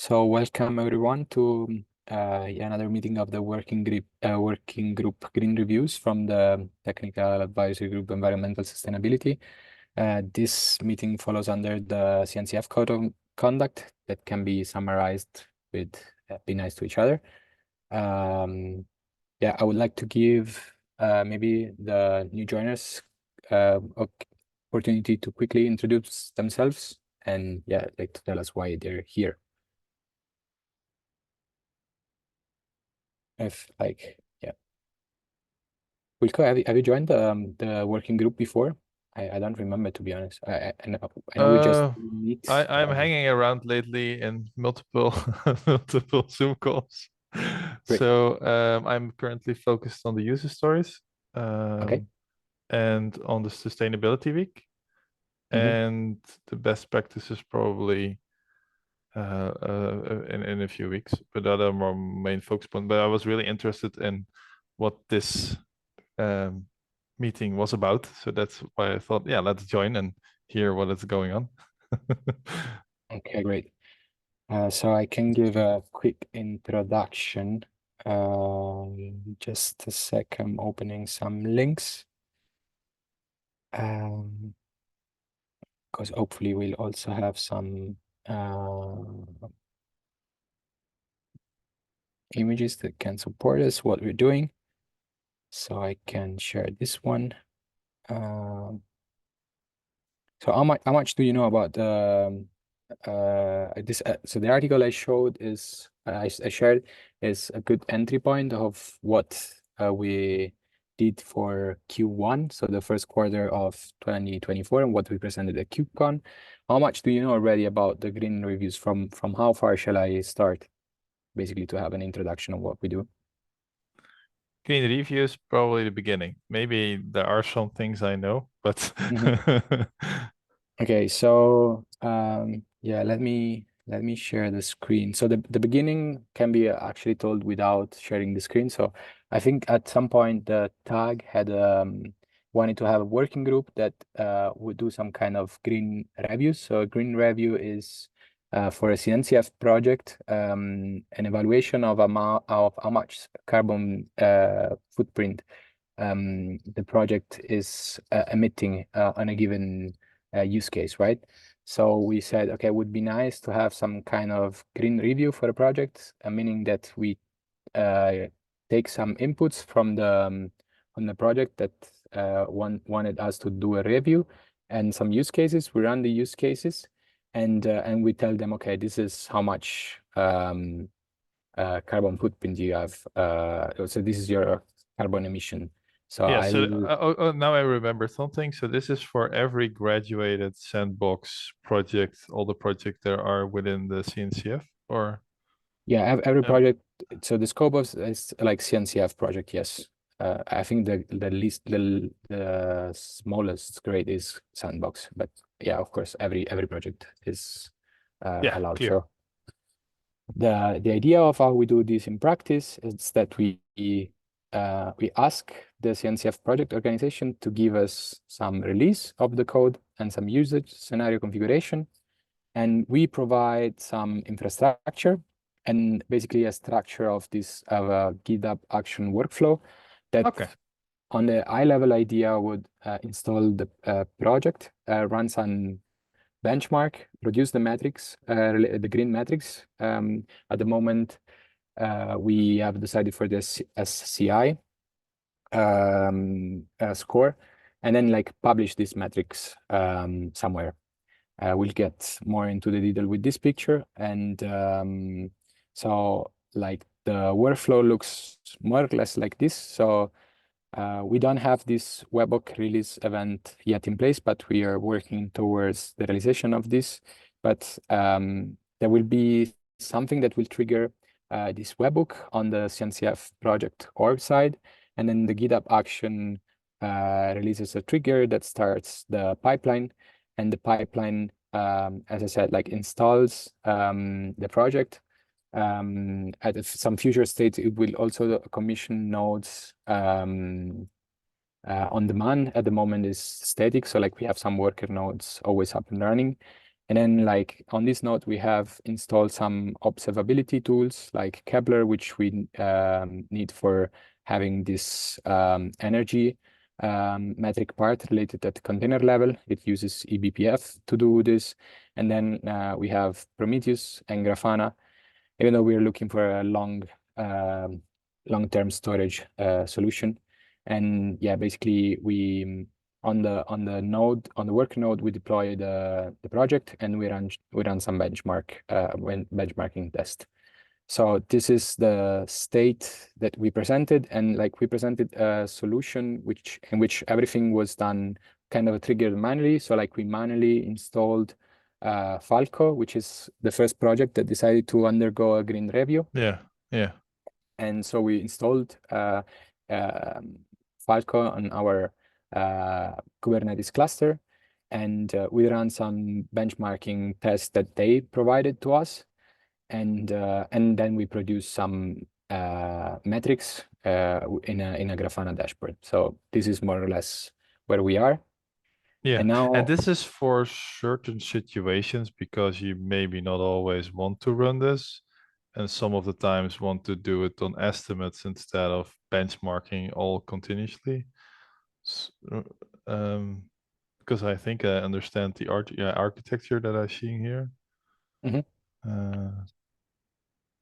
So welcome everyone to another meeting of the working group Green Reviews from the Technical Advisory Group Environmental Sustainability. This meeting follows under the CNCF Code of Conduct that can be summarized with be nice to each other. I would like to give maybe the new joiners opportunity to quickly introduce themselves and like to tell us why they're here. Wilco, have you joined the working group before? I don't remember, to be honest. I know we just meet. I'm hanging around lately in multiple multiple Zoom calls. Great. So I'm currently focused on the user stories Okay. and on the sustainability week. Mhm. And the best practice is probably in a few weeks, but that are more main focus point. But I was really interested in what this meeting was about, so that's why I thought, yeah, let's join and hear what is going on. Okay, great. So I can give a quick introduction. Just a sec, I'm opening some links. Because hopefully we'll also have some images that can support us what we're doing. So I can share this one. So how much do you know about this? So the article I showed is I shared is a good entry point of what we did for Q1, so the first quarter of 2024, and what we presented at KubeCon. How much do you know already about the green reviews? From how far shall I start? Basically, to have an introduction of what we do. Green reviews, probably the beginning. Maybe there are some things I know, but Okay, so let me share the screen. So the beginning can be actually told without sharing the screen. So I think at some point the TAG had wanted to have a working group that would do some kind of green reviews. So a green review is for a CNCF project, an evaluation of how much carbon footprint the project is emitting on a given use case, right? So we said, okay, it would be nice to have some kind of green review for the project, meaning that we take some inputs from the project that wanted us to do a review and some use cases. We run the use cases and we tell them, okay, this is how much carbon footprint you have. So this is your carbon emission. So yeah. I So will. now I remember something. So this is for every graduated sandbox project, all the projects there are within the CNCF, or Yeah, every project. So the scope of is like CNCF project. Yes, I think the smallest grade is sandbox, but yeah, of course, every project is yeah, allowed. clear. So the idea of how we do this in practice is that we ask the CNCF project organization to give us some release of the code and some usage scenario configuration, and we provide some infrastructure and basically a structure of this GitHub action workflow that Okay. on the high level idea would install the project, run some benchmark, produce the metrics, the green metrics. At the moment, we have decided for this SCI score, and then like publish these metrics somewhere. We'll get more into the detail with this picture. And so like the workflow looks more or less like this. So we don't have this webhook release event yet in place, but we are working towards the realization of this. But there will be something that will trigger this webhook on the CNCF project org side. And then the GitHub action releases a trigger that starts the pipeline. And the pipeline, as I said, like installs the project. At some future state, it will also commission nodes on demand. At the moment is static, so like we have some worker nodes always up and running, And then like on this node, we have installed some observability tools like Kepler, which we need for having this energy metric part related at container level. It uses eBPF to do this. And then we have Prometheus and Grafana, even though we're looking for a long-term storage solution. And yeah, basically we on the work node we deploy the project and we run some benchmarking test. So this is the state that we presented, and like we presented a solution in which everything was done kind of triggered manually. So like we manually installed Falco, which is the first project that decided to undergo a green review. Yeah, yeah. And so we installed Falco on our Kubernetes cluster, and we ran some benchmarking tests that they provided to us, and then we produced some metrics in a Grafana dashboard. So this is more or less where we are. Yeah, And now, and this is for certain situations because you maybe not always want to run this, and some of the times want to do it on estimates instead of benchmarking all continuously. S- uh, because I think I understand the architecture that I'm seeing here. Mhm. Uh,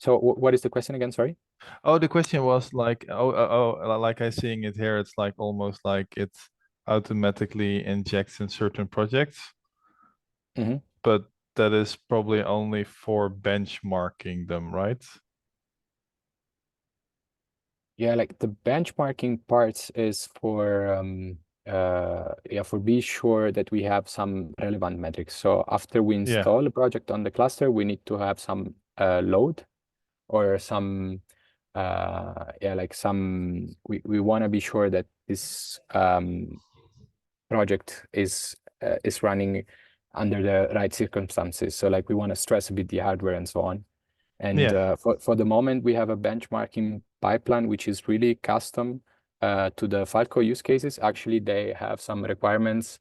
So what is the question again? Sorry. oh, the question was like, like I seeing it here, it's like almost like it automatically injects in certain projects. Mhm. But that is probably only for benchmarking them, right? Yeah, like the benchmarking parts is for for be sure that we have some relevant metrics. So after we Yeah. install a project on the cluster, we need to have some load or some like some we want to be sure that this project is running under the right circumstances. So like we want to stress a bit the hardware and so on. And Yeah. for the moment, we have a benchmarking pipeline, which is really custom to the Falco use cases. Actually, they have some requirements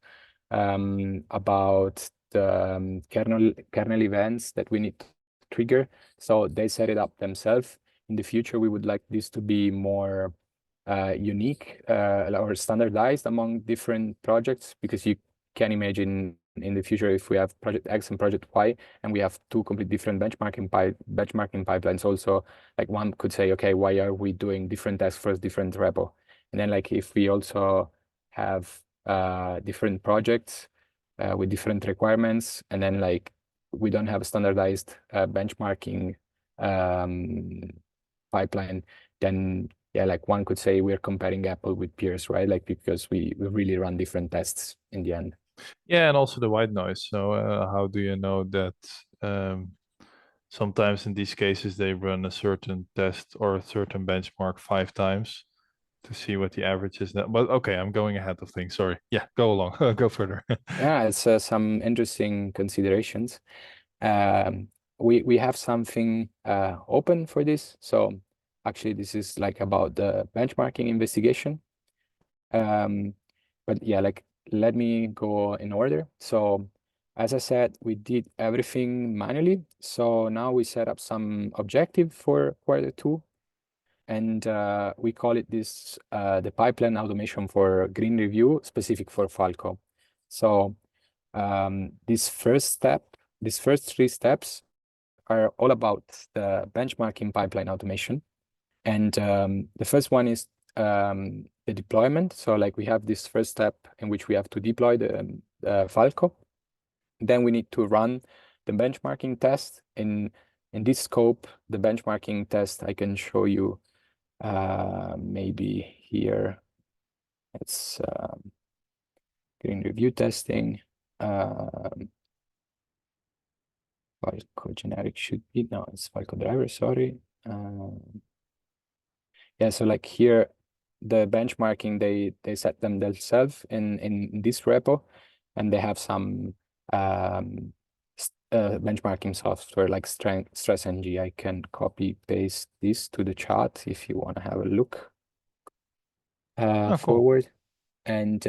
about the kernel events that we need to trigger. So they set it up themselves. In the future, we would like this to be more unique or standardized among different projects, because you can imagine in the future if we have project X and project Y and we have two complete different benchmarking pipelines also, like one could say, okay, why are we doing different tests for different repo? And then like if we also have different projects with different requirements, and then like we don't have a standardized benchmarking pipeline, then yeah, like one could say we're comparing Apple with peers, right? Like because we really run different tests in the end. Yeah, and also the white noise. So how do you know that sometimes in these cases they run a certain test or a certain benchmark 5 times to see what the average is now? But okay, I'm going ahead of things. Sorry. Yeah, go along. Go further. Yeah, it's some interesting considerations. Um, we have something open for this. So actually, this is like about the benchmarking investigation. But yeah, like let me go in order. So as I said, we did everything manually. So now we set up some objective for quarter 2, and we call it this the pipeline automation for green review specific for Falco. So these first 3 steps are all about the benchmarking pipeline automation. And the first one is the deployment. So like we have this first step in which we have to deploy the Falco. Then we need to run the benchmarking test. In this scope, the benchmarking test I can show you maybe here. It's green review testing. Falco generic should be, no, it's Falco driver, sorry. Yeah, so like here, the benchmarking, they set them themselves in this repo, and they have some benchmarking software like StressNG. I can copy paste this to the chat if you want to have a look Oh, cool. forward. And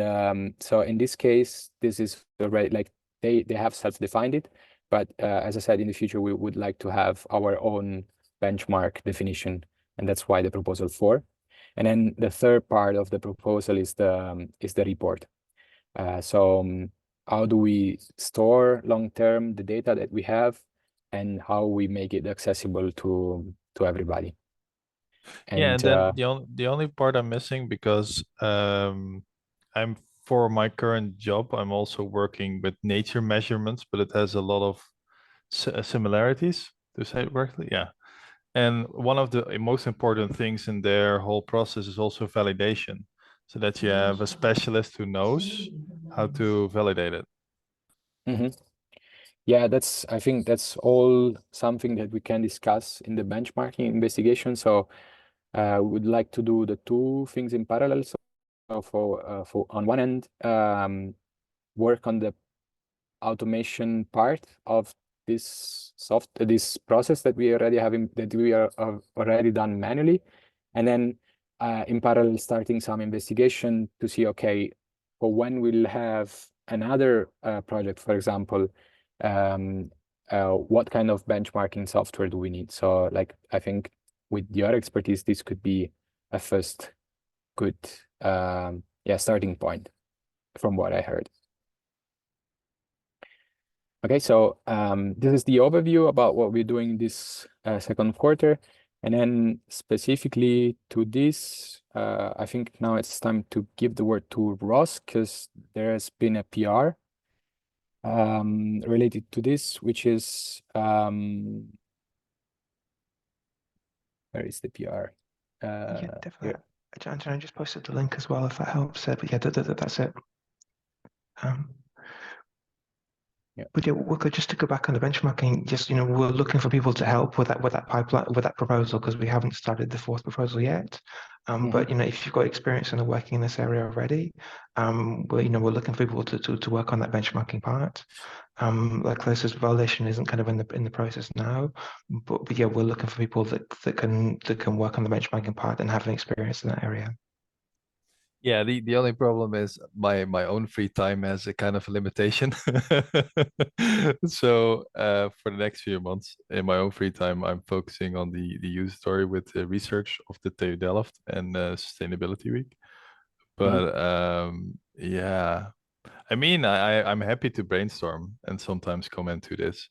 so in this case, this is already like they have self-defined it, but as I said, in the future we would like to have our own benchmark definition, and that's why the proposal 4. And then the third part of the proposal is the report. So how do we store long-term the data that we have, and how we make it accessible to everybody? Yeah, And and then the only part I'm missing, because I'm for my current job, I'm also working with nature measurements, but it has a lot of similarities, to say it correctly. Yeah. And one of the most important things in their whole process is also validation, so that you have a specialist who knows how to validate it. Mhm. Yeah, I think that's all something that we can discuss in the benchmarking investigation. So we would like to do the two things in parallel. So for on one end, work on the automation part of this process that we already have that we are already done manually, and then in parallel starting some investigation to see, okay, for when we'll have another project, for example, what kind of benchmarking software do we need? So like, I think with your expertise, this could be a first good starting point from what I heard. Okay, so this is the overview about what we're doing this second quarter. And then specifically to this, I think now it's time to give the word to Ross, because there has been a PR related to this, which is, where is the PR? Yeah, definitely. Here. I just posted the link as well, if that helps. But yeah, that's it. Yeah. But yeah, we're good. Just to go back on the benchmarking, just we're looking for people to help with that pipeline, with that proposal, because we haven't started the fourth proposal yet. But if you've got experience and are working in this area already, we're looking for people to work on that benchmarking part. Like closest validation isn't kind of in the process now, but yeah, we're looking for people that can work on the benchmarking part and have an experience in that area. Yeah, the only problem is my own free time has a kind of a limitation. So for the next few months, in my own free time, I'm focusing on the user story with the research of the TU Delft and Sustainability Week. But yeah, I mean, I'm happy to brainstorm and sometimes comment to this.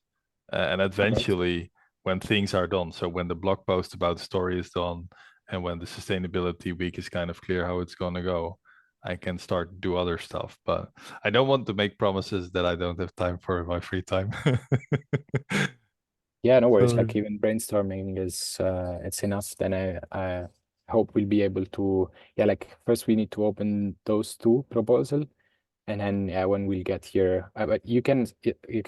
And eventually, when things are done, so when the blog post about the story is done, and when the sustainability week is kind of clear how it's going to go, I can start do other stuff. But I don't want to make promises that I don't have time for in my free time. Yeah, no worries. So, Like even brainstorming is it's enough. Then I hope we'll be able to, like first we need to open those two proposals, and then when we'll get here, but you can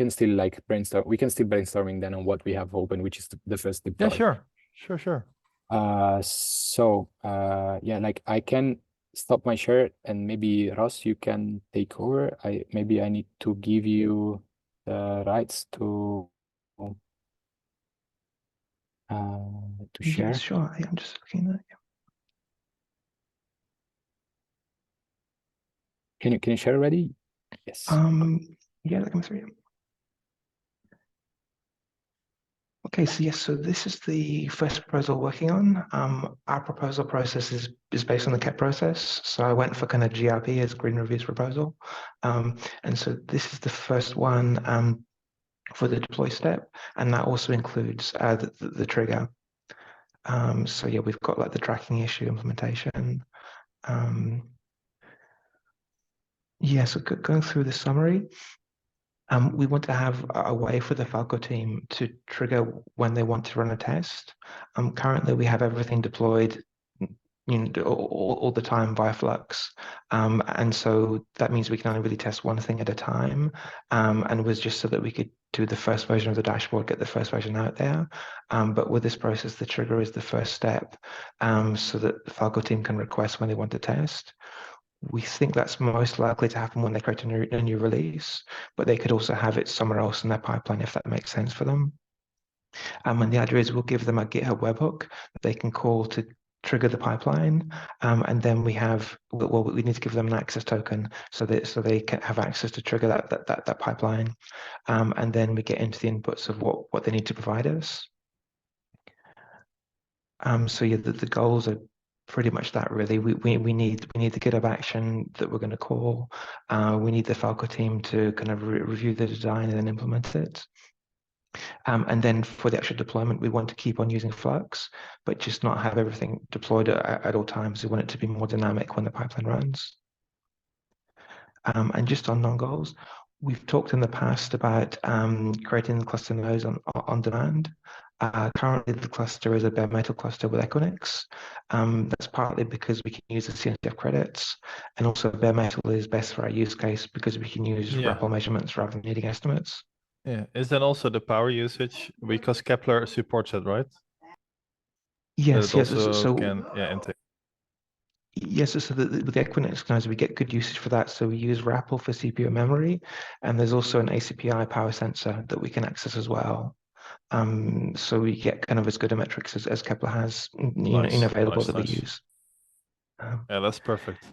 still like brainstorm. We can still brainstorming then on what we have open, which is the first deploy. yeah, sure. Yeah, like I can stop my share, and maybe Ross, you can take over. I need to give you the rights to share. Yeah, sure. I'm just looking at it. Can you share already? Yes. Yeah, looking through. Okay, so yes, so this is the first proposal working on. Our proposal process is based on the CAP process. So I went for kind of GRP as Green Review's proposal. And so this is the first one for the deploy step, and that also includes the trigger. So yeah, we've got like the tracking issue implementation. Yeah, so going through the summary, we want to have a way for the Falco team to trigger when they want to run a test. Currently, we have everything deployed all the time via Flux. And so that means we can only really test one thing at a time. And it was just so that we could do the first version of the dashboard, get the first version out there. But with this process, the trigger is the first step so that the Falco team can request when they want to test. We think that's most likely to happen when they create a new release, but they could also have it somewhere else in their pipeline if that makes sense for them. And the idea is we'll give them a GitHub webhook that they can call to trigger the pipeline, and then we need to give them an access token so they can have access to trigger that pipeline, and then we get into the inputs of what they need to provide us. So yeah, the goals are pretty much that really. We need the GitHub action that we're going to call. We need the Falco team to kind of review the design and then implement it. And then for the actual deployment, we want to keep on using Flux, but just not have everything deployed at all times. We want it to be more dynamic when the pipeline runs. And just on non-goals, we've talked in the past about creating cluster nodes on demand. Currently, the cluster is a bare metal cluster with Equinix. That's partly because we can use the CNCF credits, and also bare metal is best for our use case because we can use REPL measurements rather than needing estimates. Yeah, is that also the power usage? Because Kepler supports it, right? Yes, yes. So can, intake. Yes, so with the Equinix nodes, we get good usage for that. So we use RAPL for CPU memory, and there's also an ACPI power sensor that we can access as well. So we get kind of as good a metrics as Kepler has, available that we use. Yeah, that's perfect.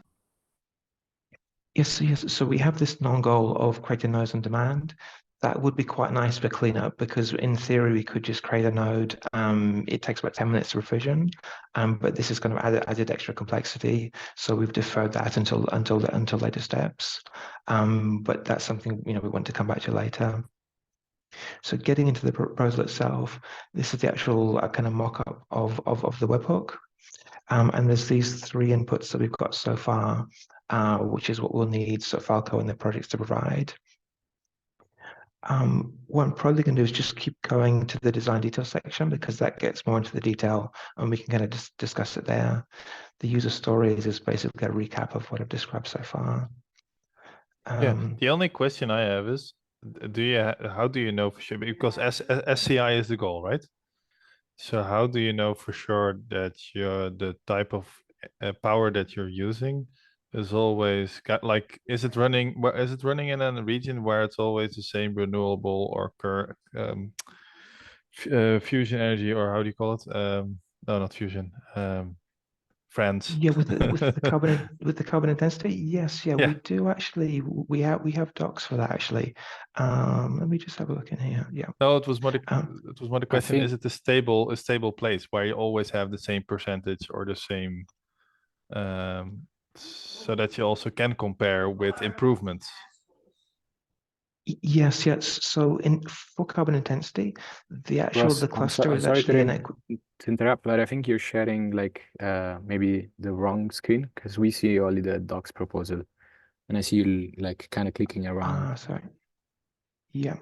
Yes. So we have this non-goal of creating nodes on demand. That would be quite nice for cleanup because in theory we could just create a node. It takes about 10 minutes to revision, but this is kind of added extra complexity. So we've deferred that until later steps. But that's something we want to come back to later. So getting into the proposal itself, this is the actual kind of mock-up of the webhook. And there's these three inputs that we've got so far, which is what we'll need Falco and the projects to provide. What I'm probably going to do is just keep going to the design detail section because that gets more into the detail and we can kind of discuss it there. The user stories is basically a recap of what I've described so far. The only question I have is, how do you know for sure? Because SCI is the goal, right? So how do you know for sure that the type of power that you're using is always is it running in a region where it's always the same renewable or fusion energy, or how do you call it? No, not fusion. France. Yeah, with the carbon intensity, yes, we do actually. We have docs for that actually. Let me just have a look in here. Yeah. No, it was more the question. Is it a stable place where you always have the same percentage or the same, so that you also can compare with improvements? Yes. So for carbon intensity, Ross, the cluster I'm is sorry actually to interrupt, but I think you're sharing maybe the wrong screen because we see only the docs proposal, and I see you kind of clicking around. Sorry. Yeah.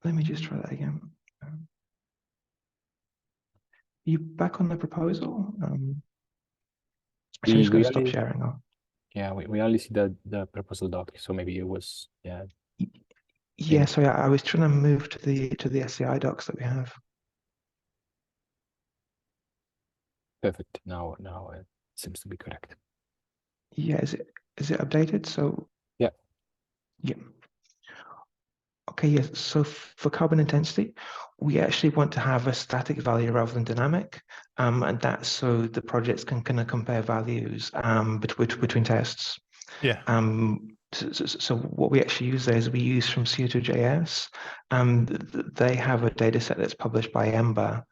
Let me just try that again. You back on the proposal? I'm just going to stop sharing now. Yeah, we only see the proposal doc, so maybe it was Yeah, so I was trying to move to the SCI docs that we have. Perfect. Now it seems to be correct. Yeah, is it updated? So yeah. Okay, yes. So for carbon intensity, we actually want to have a static value rather than dynamic, and that's so the projects can kind of compare values between tests. Yeah. So what we actually use there is we use from CO2JS. They have a data set that's published by Ember,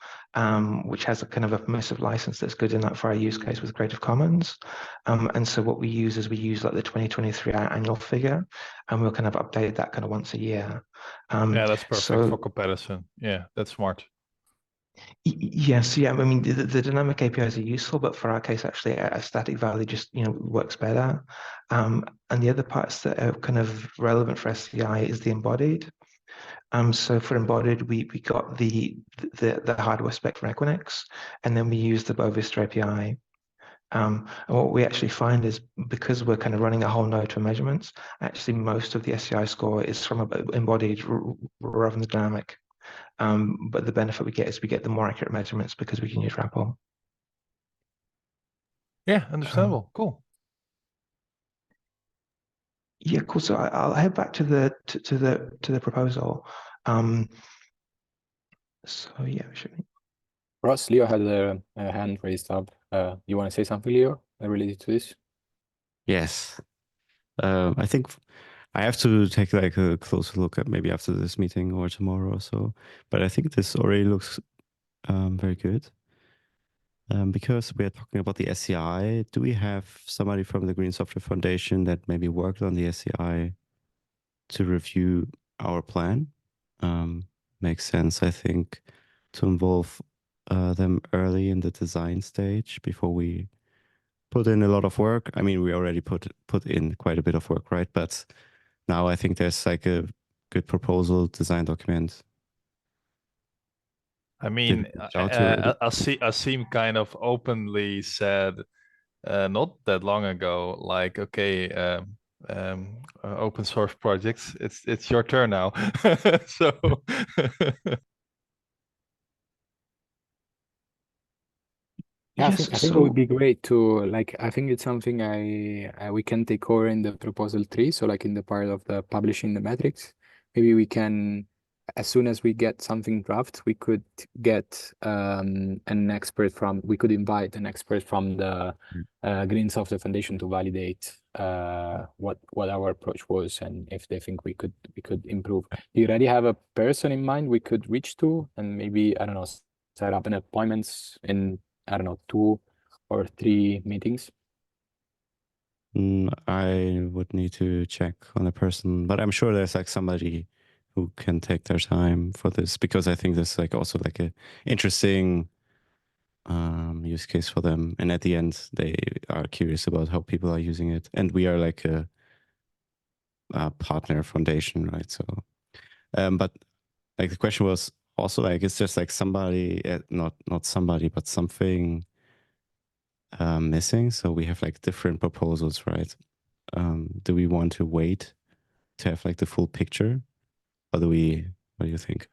which has a kind of a permissive license that's good enough for our use case with Creative Commons. And so what we use is like the 2023 annual figure, and we'll kind of update that kind of once a year. Yeah, that's perfect for comparison. Yeah, that's smart. Yes, I mean the dynamic APIs are useful, but for our case, actually, a static value just works better. And the other parts that are kind of relevant for SCI is the embodied. So for embodied, we got the hardware spec from Equinix, and then we use the Bovista API. And what we actually find is because we're kind of running a whole node for measurements, actually most of the SCI score is from embodied rather than the dynamic. But the benefit we get is we get the more accurate measurements because we can use RAPL. Yeah, understandable. Cool. Yeah, cool. So I'll head back to the proposal. So yeah, should be. Ross, Leo had a hand raised up. You want to say something, Leo, related to this? Yes. I think I have to take like a closer look at maybe after this meeting or tomorrow or so. But I think this already looks very good. Because we are talking about the SCI, do we have somebody from the Green Software Foundation that maybe worked on the SCI to review our plan? Makes sense, I think, to involve them early in the design stage before we put in a lot of work. I mean, we already put in quite a bit of work, right? But now I think there's like a good proposal design document. I mean, reach out to already? Asim kind of openly said not that long ago, like, okay, open source projects, it's your turn now. So Yeah, Yes, I think it would be great to like. I think it's something we can take over in the proposal 3. So like in the part of the publishing the metrics, maybe we can, as soon as we get something draft, we could get an expert from. We could invite an expert from the Green Software Foundation to validate what our approach was and if they think we could improve. Do you already have a person in mind we could reach to and maybe, I don't know, set up an appointments in, I don't know, 2 or 3 meetings? I would need to check on a person, but I'm sure there's like somebody who can take their time for this, because I think this is like also like a interesting use case for them. And at the end, they are curious about how people are using it. And we are like a partner foundation, right? So, but like the question was also like, it's just like somebody, not somebody, but something missing. So we have like different proposals, right? Do we want to wait to have like the full picture, or what do you think?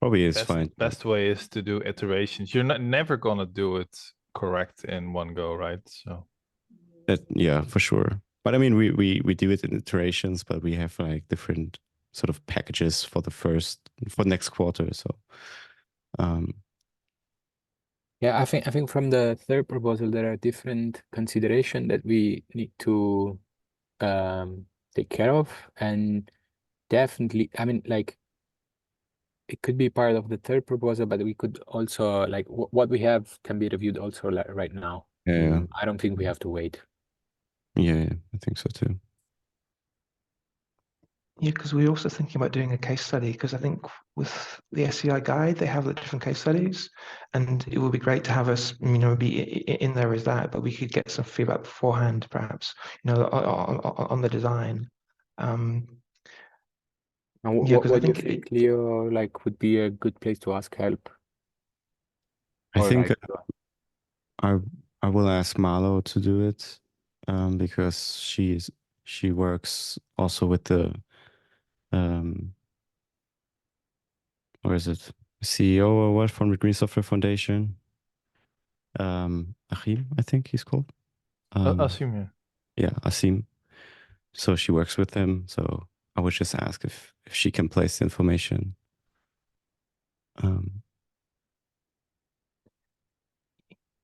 Probably it's fine. best way is to do iterations. You're never gonna do it correct in one go, right? So Yeah, for sure. But I mean, we do it in iterations, but we have like different sort of packages for next quarter. So Yeah, I think from the third proposal there are different consideration that we need to take care of, and definitely, I mean, like it could be part of the third proposal, but we could also like what we have can be reviewed also right now. yeah, I don't think we have to wait. yeah, I think so too. Yeah, because we're also thinking about doing a case study, because I think with the SCI guide, they have the different case studies, and it would be great to have us, be in there as that, but we could get some feedback beforehand, perhaps, on the design. And Yeah, because I what do you think think, Leo, like would be a good place to ask help? I Or think like, I will ask Marlo to do it, because she works also with the or is it CEO or what from the Green Software Foundation? Achim, I think he's called. Asim, Yeah, Asim. So she works with him. So I would just ask if she can place the information.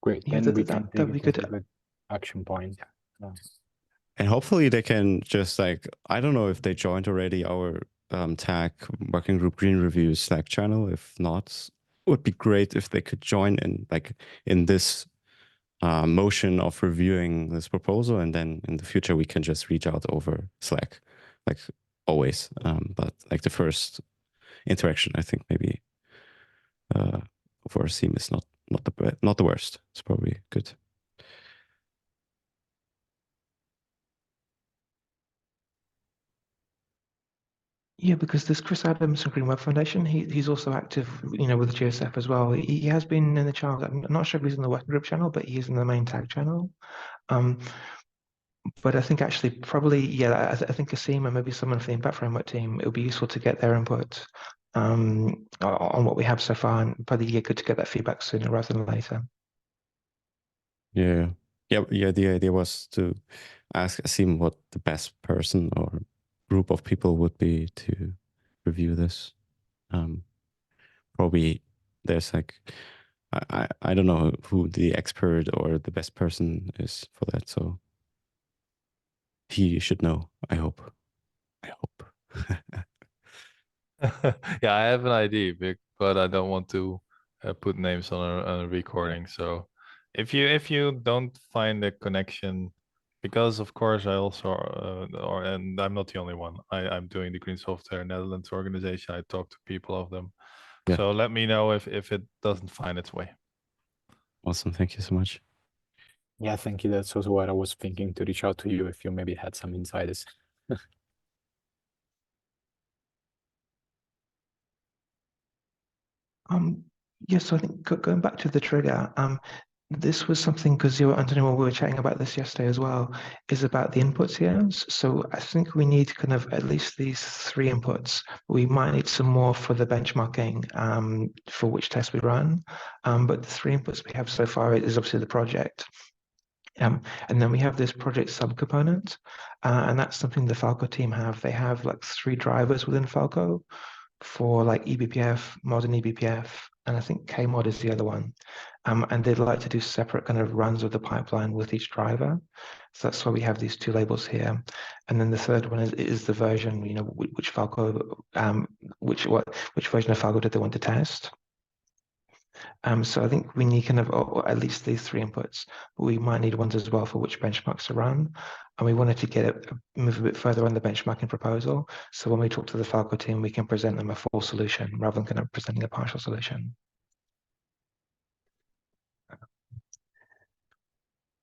great, yeah, then we can take we it as could. a good action point. And hopefully they can just like, I don't know if they joined already our TAG Working Group Green Review Slack channel. If not, it would be great if they could join in this motion of reviewing this proposal, and then in the future we can just reach out over Slack, like always. But like the first interaction, I think maybe over Seam is not the worst. It's probably good. Yeah, because there's Chris Adams from Green Web Foundation. He's also active, with the GSF as well. He has been in the channel. I'm not sure if he's in the working group channel, but he is in the main tag channel. But I think actually probably, yeah, I think Asim and maybe someone from the Impact Framework team, it would be useful to get their input on what we have so far, and probably good to get that feedback sooner rather than later. Yeah. The idea was to ask Asim what the best person or group of people would be to review this. probably there's like, I don't know who the expert or the best person is for that. So he should know, I hope. Yeah, I have an idea, but I don't want to put names on a recording. So if you don't find a connection, because of course I also and I'm not the only one. I'm doing the Green Software Netherlands organization. I talk to people of them. Yeah. So let me know if it doesn't find its way. Awesome. Thank you so much. Yeah, thank you. That's also what I was thinking, to reach out to you if you maybe had some insiders. Yes, so I think going back to the trigger, this was something, because Antonio, when we were chatting about this yesterday as well, is about the inputs here. So I think we need kind of at least these 3 inputs. We might need some more for the benchmarking for which test we run. But the 3 inputs we have so far is obviously the project. And then we have this project subcomponent, and that's something the Falco team have. They have like 3 drivers within Falco for like eBPF, modern eBPF, and I think KMod is the other one. And they'd like to do separate kind of runs of the pipeline with each driver. So that's why we have these 2 labels here. And then the third one is the version, which Falco, which version of Falco did they want to test. So I think we need kind of or at least these 3 inputs, but we might need ones as well for which benchmarks to run. And we wanted to get it move a bit further on the benchmarking proposal. So when we talk to the Falco team, we can present them a full solution rather than kind of presenting a partial solution.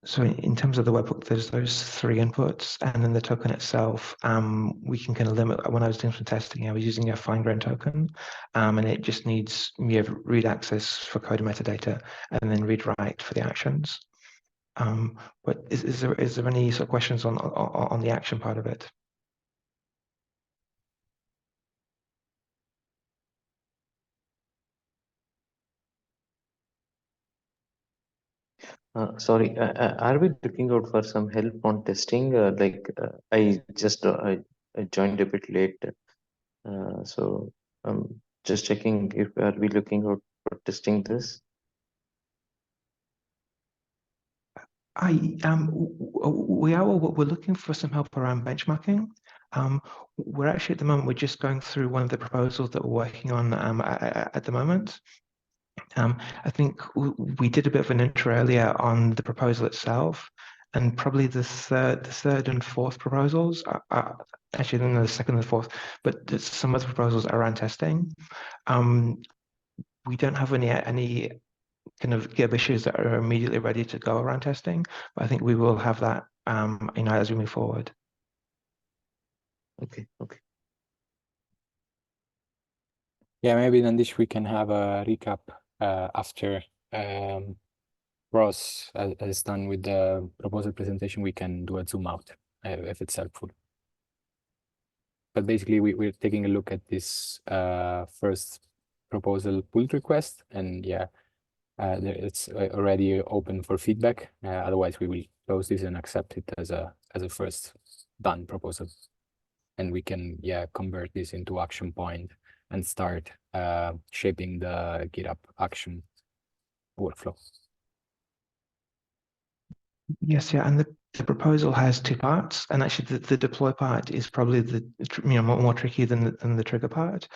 So in terms of the webhook, there's those 3 inputs, and then the token itself, we can kind of limit. When I was doing some testing, I was using a fine-grained token, and it just needs read access for code metadata, and then read write for the actions. But is there any sort of questions on the action part of it? Sorry, are we looking out for some help on testing? I just I joined a bit late, so I'm just checking if are we looking out for testing this? We're looking for some help around benchmarking. We're actually at the moment we're just going through one of the proposals that we're working on at the moment. I think we did a bit of an intro earlier on the proposal itself, and probably the third and fourth proposals are actually no, the second and the fourth, but some of the proposals are around testing. We don't have any kind of GitHub issues that are immediately ready to go around testing, but I think we will have that as we move forward. Okay. Yeah, maybe Nandish, we can have a recap after Ross is done with the proposal presentation. We can do a zoom out if it's helpful. But basically, we're taking a look at this first proposal pull request, and yeah, it's already open for feedback. Otherwise, we will close this and accept it as a first done proposal, and we can convert this into action point and start shaping the GitHub action workflow. Yes, yeah, and the proposal has 2 parts, and actually the deploy part is probably the more tricky than the trigger part.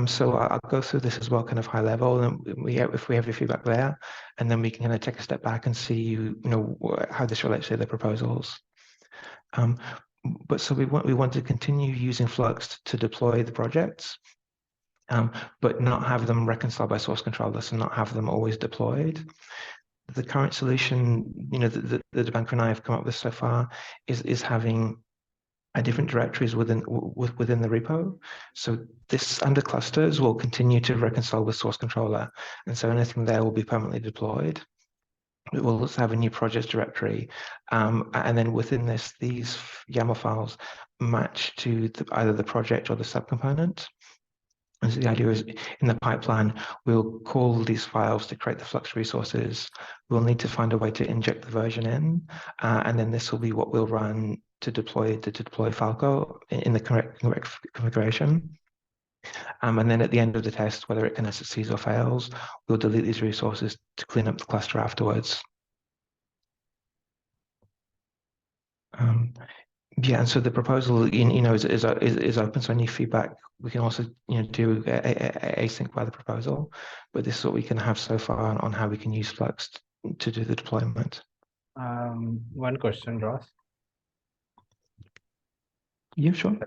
So I'll go through this as well, kind of high level, and if we have your feedback there, and then we can kind of take a step back and see how this relates to the proposals. But so we want to continue using Flux to deploy the projects, but not have them reconciled by source controllers and not have them always deployed. The current solution, that Debanka and I have come up with so far is having different directories within the repo. So this under clusters will continue to reconcile with source controller, and so anything there will be permanently deployed. We will also have a new projects directory, and then within this, these YAML files match to either the project or the subcomponent. And so the idea is in the pipeline, we'll call these files to create the Flux resources. We'll need to find a way to inject the version in, and then this will be what we'll run to deploy Falco in the correct configuration. And then at the end of the test, whether it kind of succeeds or fails, we'll delete these resources to clean up the cluster afterwards. Yeah, and so the proposal, is open. So any feedback we can also, do async by the proposal. But this is what we can have so far on how we can use Flux to do the deployment. One question, Ross. Yeah, sure.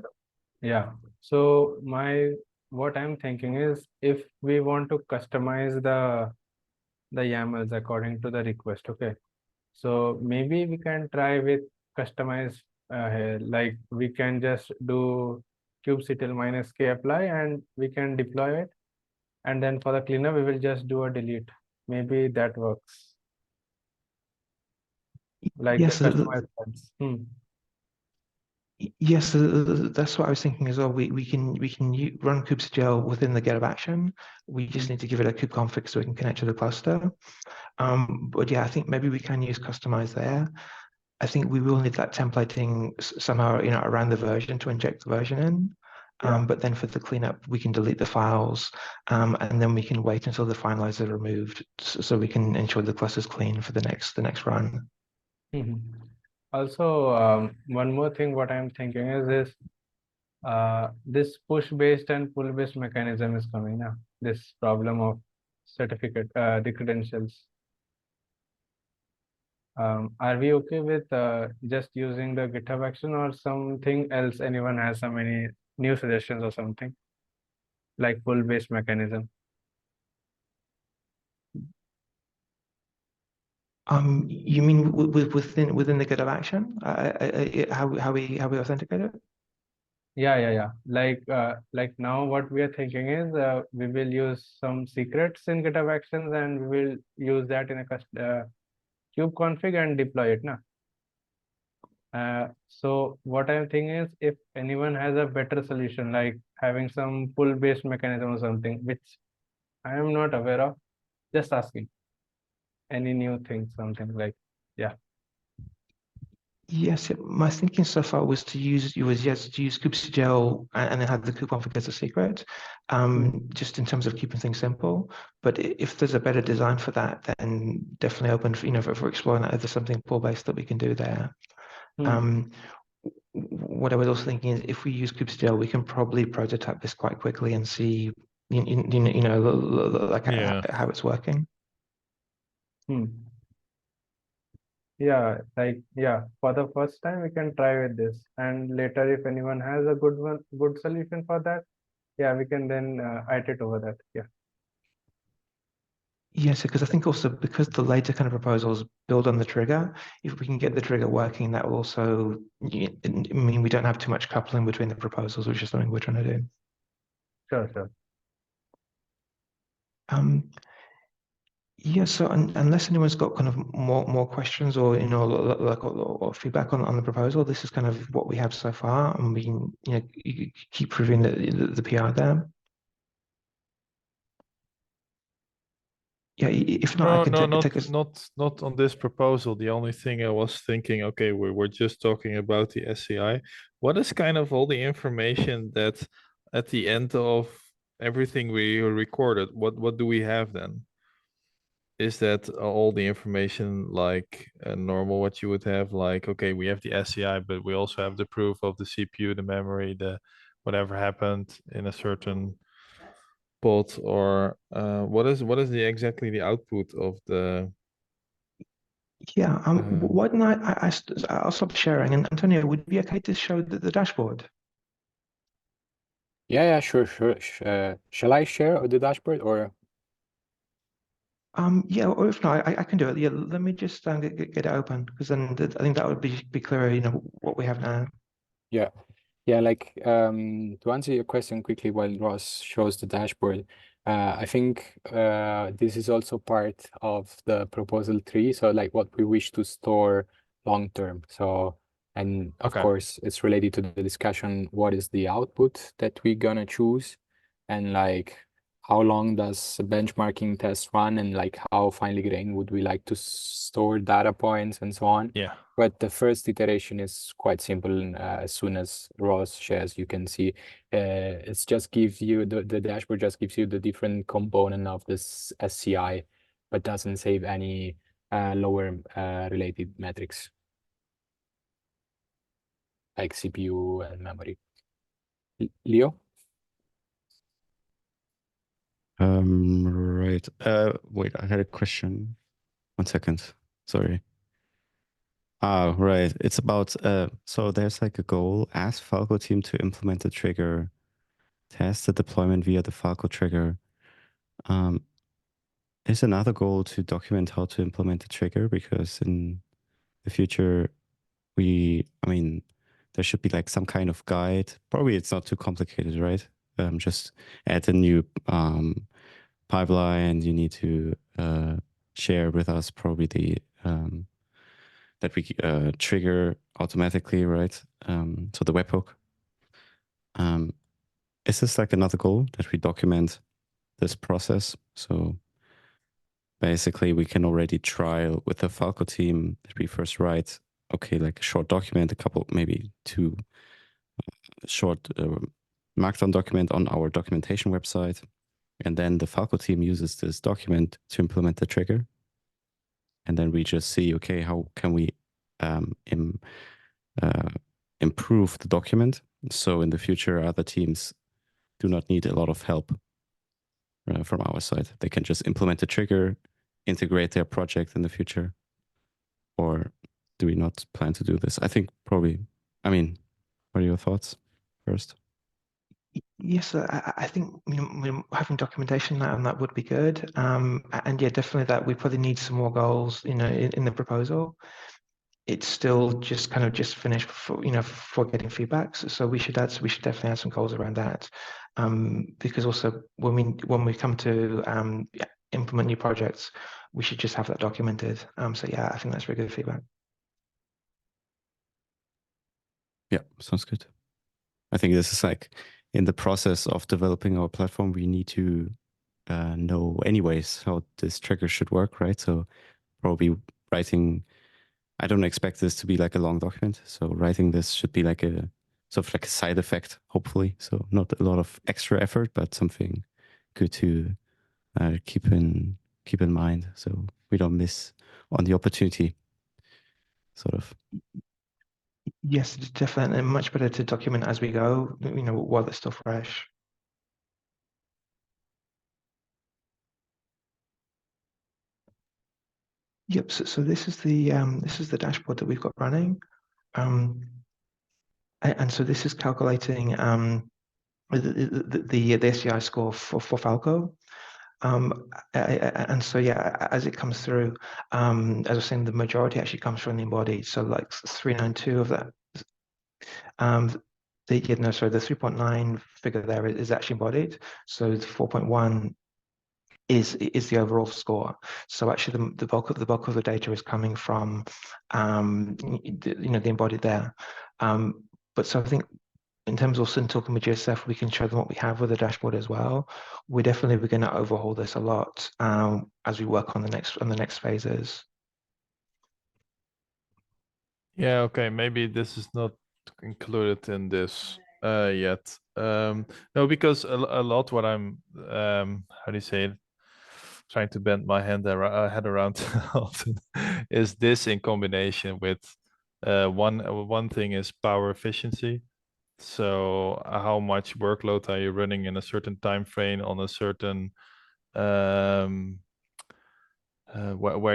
Yeah. So what I'm thinking is, if we want to customize the YAMLs according to the request, okay. So maybe we can try with customize here. Like we can just do kubectl -k apply and we can deploy it. And then for the cleanup, we will just do a delete. Maybe that works. Like Yes, the customized ones. yes, that's what I was thinking as well. We can run kubectl within the GitHub action. We just need to give it a kubeconfig so we can connect to the cluster. But yeah, I think maybe we can use customize there. I think we will need that templating somehow, around the version to inject the version in. Yeah. But then for the cleanup, we can delete the files, and then we can wait until the finalizers are removed, so we can ensure the cluster is clean for the next run. Also, one more thing, what I'm thinking is this push-based and pull-based mechanism is coming now. This problem of certificate, the credentials. Are we okay with just using the GitHub action or something else? Anyone has any new suggestions or something like pull-based mechanism? You mean within the GitHub action? How we authenticate it? Yeah. Like now what we are thinking is we will use some secrets in GitHub Actions and we will use that in a kube config and deploy it now. So what I'm thinking is, if anyone has a better solution, like having some pull-based mechanism or something, which I am not aware of, just asking. Any new thing, something like, yeah. Yes, my thinking so far was to use kubectl and then have the kubeconfig as a secret, just in terms of keeping things simple. But if there's a better design for that, then definitely open for exploring that. If there's something pull-based that we can do there. What I was also thinking is, if we use kubectl, we can probably prototype this quite quickly and see, like how it's working. Yeah, for the first time we can try with this, and later if anyone has a good solution for that, yeah, we can then iterate over that. Yeah. Yes, because I think also because the later kind of proposals build on the trigger, if we can get the trigger working, that will also mean we don't have too much coupling between the proposals, which is something we're trying to do. Sure. Yeah, so unless anyone's got kind of more questions or or feedback on the proposal, this is kind of what we have so far, and we can keep proving the PR there. Yeah, if not, I can take us. Not on this proposal. The only thing I was thinking, okay, we're just talking about the SCI. What is kind of all the information that at the end of everything we recorded, what do we have then? Is that all the information like normal what you would have, like, okay, we have the SCI, but we also have the proof of the CPU, the memory, the whatever happened in a certain pod, or what is exactly the output of the Yeah, why don't I'll stop sharing, and Antonio, would it be okay to show the dashboard? Yeah, sure. Shall I share the dashboard or? Yeah, or if not, I can do it. Yeah, let me just get it open, because then I think that would be clearer, what we have now. Yeah, like to answer your question quickly while Ross shows the dashboard, I think this is also part of the proposal 3, so like what we wish to store long term. So, and of course it's related to the discussion, what is the output that we're gonna choose, and like how long does a benchmarking test run, and like how finely grained would we like to store data points and so on. Yeah. But the first iteration is quite simple. And, as soon as Ross shares, you can see it's just gives you the dashboard just gives you the different component of this SCI, but doesn't save any lower related metrics like CPU and memory. Leo? Right. Wait, I had a question. 1 second. Sorry. Ah, right. It's about so there's like a goal, ask Falco team to implement the trigger, test the deployment via the Falco trigger. There's another goal to document how to implement the trigger, because in the future I mean, there should be like some kind of guide. Probably it's not too complicated, right? Just add a new pipeline. You need to share with us probably the that we trigger automatically, right? So the webhook. Is this like another goal that we document this process? So basically we can already trial with the Falco team that we first write, okay, like a short document, a couple, maybe 2 short markdown document on our documentation website. And then the Falco team uses this document to implement the trigger. And then we just see, okay, how can we improve the document? So in the future, other teams do not need a lot of help from our side. They can just implement the trigger, integrate their project in the future. Or do we not plan to do this? I think probably, I mean, what are your thoughts first? Yes, I think having documentation on that would be good. And yeah, definitely that we probably need some more goals, in the proposal. It's still just kind of just finished for getting feedback. So we should definitely add some goals around that. Because also when we come to implement new projects, we should just have that documented. So yeah, I think that's really good feedback. Yeah, sounds good. I think this is like in the process of developing our platform, we need to know anyways how this trigger should work, right? So probably writing, I don't expect this to be like a long document. So writing this should be like a sort of like a side effect, hopefully. So not a lot of extra effort, but something good to keep in mind, so we don't miss on the opportunity, sort of. Yes, it's definitely much better to document as we go, while it's still fresh. Yep. So this is the dashboard that we've got running, and so this is calculating the SCI score for Falco. And so yeah, as it comes through, as I was saying, the majority actually comes from the embodied. So like 392 of that. The 3.9 figure there is actually embodied. So the 4.1 is the overall score. So actually, the bulk of the data is coming from the embodied there. But so I think in terms of also talking with GSF, we can show them what we have with the dashboard as well. We're going to overhaul this a lot as we work on the next phases. Yeah, okay, maybe this is not included in this yet. No, because a lot what I'm how do you say it? Trying to bend my head around often is this in combination with one thing is power efficiency. So how much workload are you running in a certain time frame on a certain where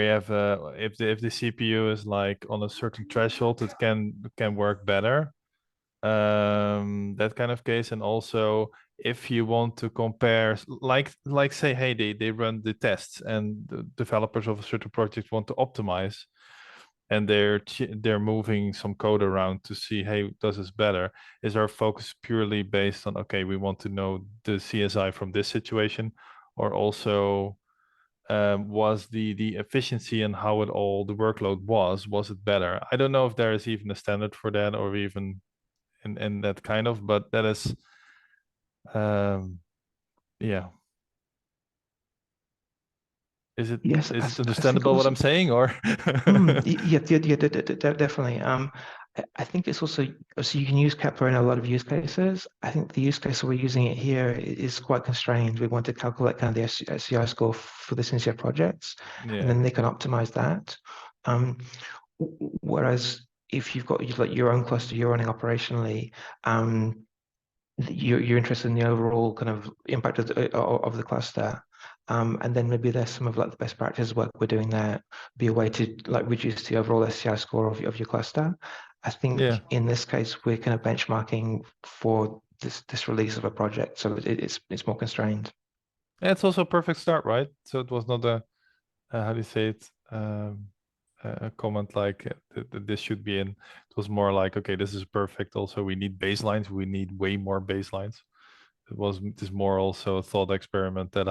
you have if the CPU is like on a certain threshold, it can work better. That kind of case, and also if you want to compare, like say, hey, they run the tests, and the developers of a certain project want to optimize, and they're moving some code around to see, hey, does this better? Is our focus purely based on, okay, we want to know the CSI from this situation, or also was the efficiency and how it all the workload was it better? I don't know if there is even a standard for that, or even in that kind of, but that is yeah. Is it Yes, is I it think understandable what also, I'm saying, or? yeah, definitely. I think it's also, so you can use Kepler in a lot of use cases. I think the use case we're using it here is quite constrained. We want to calculate kind of the SCI score for the CNCF projects, and then Yeah. they can optimize that. Whereas if you've got like your own cluster you're running operationally, you're interested in the overall kind of impact of the cluster. And then maybe there's some of like the best practice work we're doing there, be a way to like reduce the overall SCI score of your cluster. I think Yeah. in this case, we're kind of benchmarking for this release of a project. So it's more constrained. Yeah, it's also a perfect start, right? So it was not a, how do you say it? A comment like this should be in. It was more like, okay, this is perfect. Also, we need baselines. We need way more baselines. It is more also a thought experiment that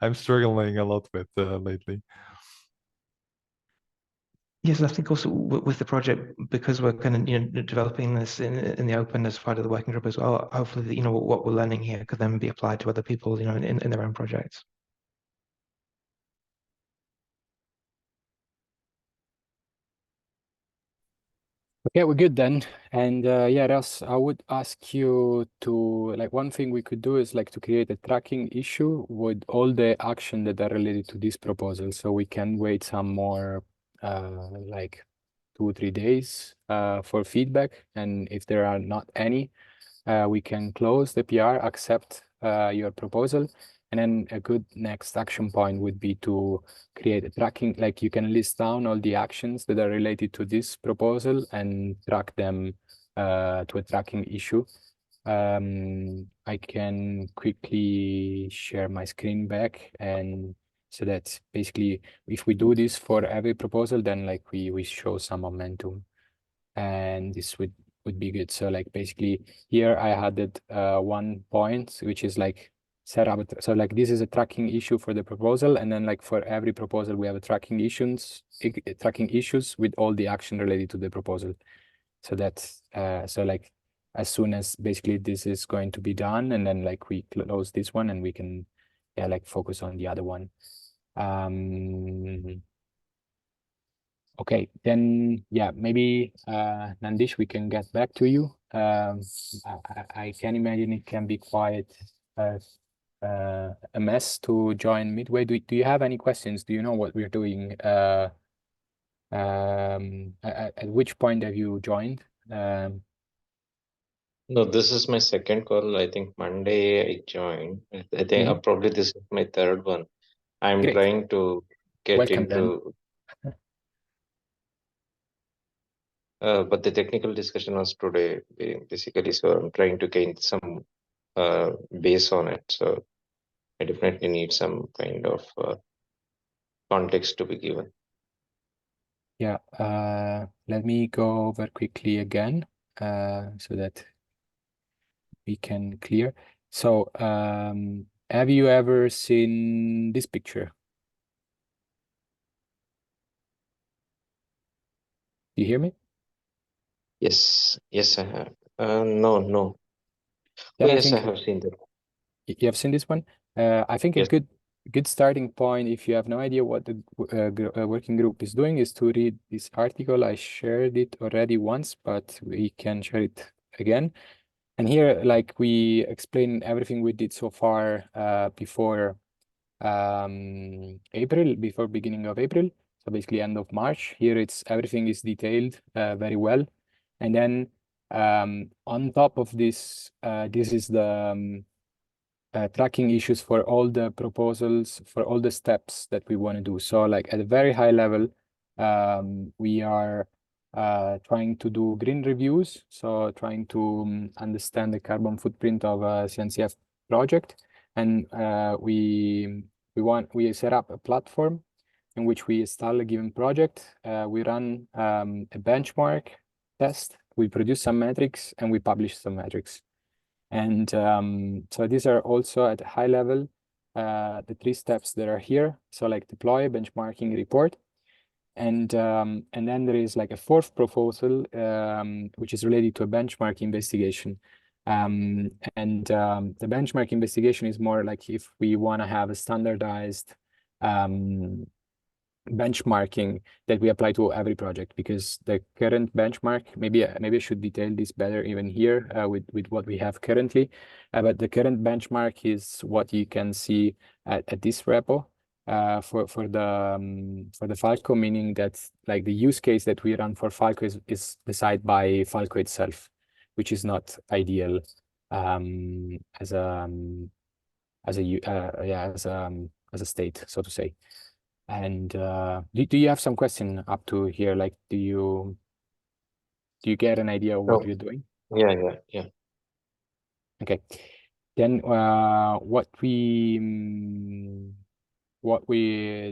I'm struggling a lot with lately. Yes, I think also with the project, because we're kind of developing this in the open as part of the working group as well. Hopefully, what we're learning here could then be applied to other people, in their own projects. Okay, we're good then. And yeah, Ross, I would ask you to, like, one thing we could do is like to create a tracking issue with all the action that are related to this proposal. So we can wait some more, like 2 or 3 days for feedback. And if there are not any, we can close the PR, accept your proposal. And then a good next action point would be to create a tracking, like you can list down all the actions that are related to this proposal and track them to a tracking issue. I can quickly share my screen back, and so that basically if we do this for every proposal, then like we show some momentum, and this would be good. So like basically here I added 1 point, which is like set up. So like this is a tracking issue for the proposal, and then like for every proposal we have a tracking issues with all the action related to the proposal. So that's so like as soon as basically this is going to be done, and then like we close this one and we can like focus on the other one. Okay, then yeah, maybe Nandish, we can get back to you. I can imagine it can be quite a mess to join midway. Do you have any questions? Do you know what we're doing? At which point have you joined? No, this is my second call. I think Monday I joined. I think probably this is my third one. I'm Great. trying to get Welcome then. into, but the technical discussion was today, basically. So I'm trying to gain some base on it. So I definitely need some kind of context to be given. Yeah, let me go over quickly again so that we can clear. So have you ever seen this picture? Do you hear me? Yes, I have. No. Then Oh, I yes, I think have seen that. you have seen this one. I think a Yes. good starting point, if you have no idea what the working group is doing, is to read this article. I shared it already once, but we can share it again. And here, like, we explain everything we did so far before April, before beginning of April. So basically end of March. Here everything is detailed very well. And then on top of this, this is the tracking issues for all the proposals, for all the steps that we want to do. So like at a very high level, we are trying to do green reviews. So trying to understand the carbon footprint of a CNCF project. And we set up a platform in which we install a given project. We run a benchmark test. We produce some metrics and we publish some metrics. And so these are also at a high level, the 3 steps that are here. So like deploy, benchmarking, report. And then there is like a 4th proposal, which is related to a benchmark investigation. The benchmark investigation is more like if we want to have a standardized benchmarking that we apply to every project, because the current benchmark, maybe I should detail this better even here with what we have currently, but the current benchmark is what you can see at this repo for the Falco, meaning that like the use case that we run for Falco is decided by Falco itself, which is not ideal as a state, so to say. And do you have some question up to here? Like, do you get an idea of what we're doing? Yeah. Okay. Then what we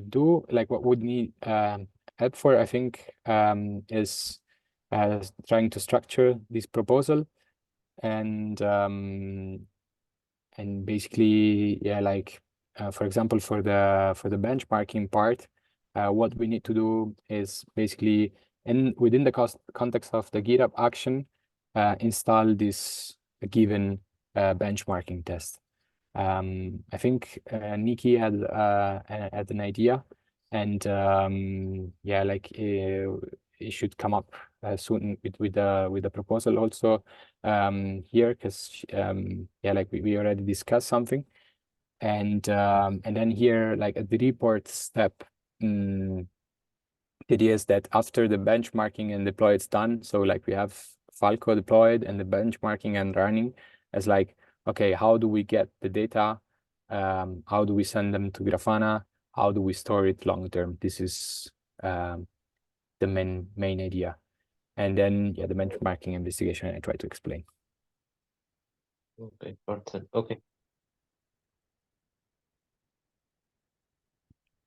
do, like what would need help for, I think, is trying to structure this proposal and basically, yeah, like for example, for the benchmarking part, what we need to do is basically within the context of the GitHub action, install this given benchmarking test. I think Nikki had an idea, and yeah, like it should come up soon with the proposal also here, because yeah, like we already discussed something, and then here, like at the report step, the idea is that after the benchmarking and deploy is done, so like we have Falco deployed and the benchmarking and running, as like, okay, how do we get the data? How do we send them to Grafana? How do we store it long term? This is the main idea. And then, yeah, the benchmarking investigation I try to explain. Okay, important. Okay.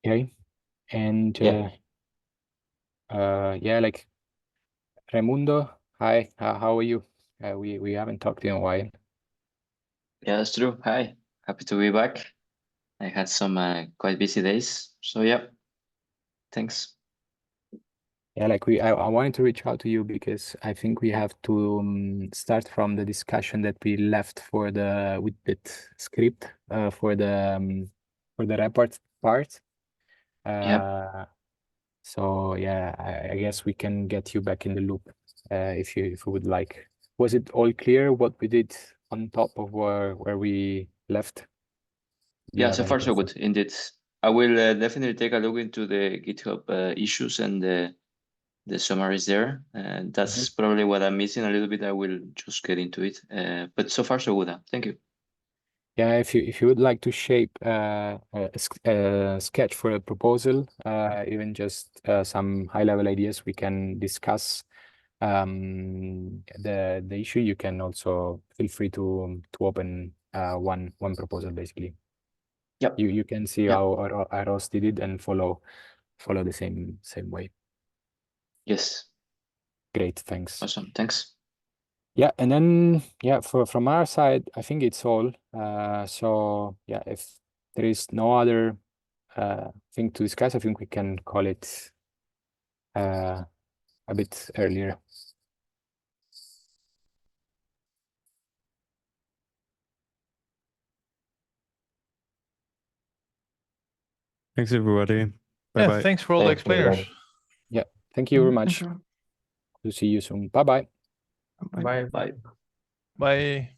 Okay. And Yeah. yeah, like Raimundo, hi, how are you? We haven't talked in a while. Yeah, that's true. Hi, happy to be back. I had some quite busy days, so yeah, thanks. Yeah, like I wanted to reach out to you because I think we have to start from the discussion that we left for the Whitbit script for the report part. So yeah, I guess we can get you back in the loop if you would like. Was it all clear what we did on top of where we left? Do you Yeah, have so any far so questions? good, indeed. I will definitely take a look into the GitHub issues and the summaries there. And that's probably what I'm missing a little bit. I will just get into it. But so far so good. Thank you. Yeah, if you would like to shape a sketch for a proposal, even just some high-level ideas we can discuss the issue, you can also feel free to open one proposal basically. Yep. You can see how Aros did it and follow the same way. Yes. Great, thanks. Awesome. Thanks. Yeah, and then yeah, from our side, I think it's all. So yeah, if there is no other thing to discuss, I think we can call it a bit earlier. Thanks, everybody. Bye Yeah, bye. thanks for all the Thank you, explainers. guys. Yeah, thank you very much. Thank you. To see you soon. Bye bye. Bye. Bye. Bye. Bye.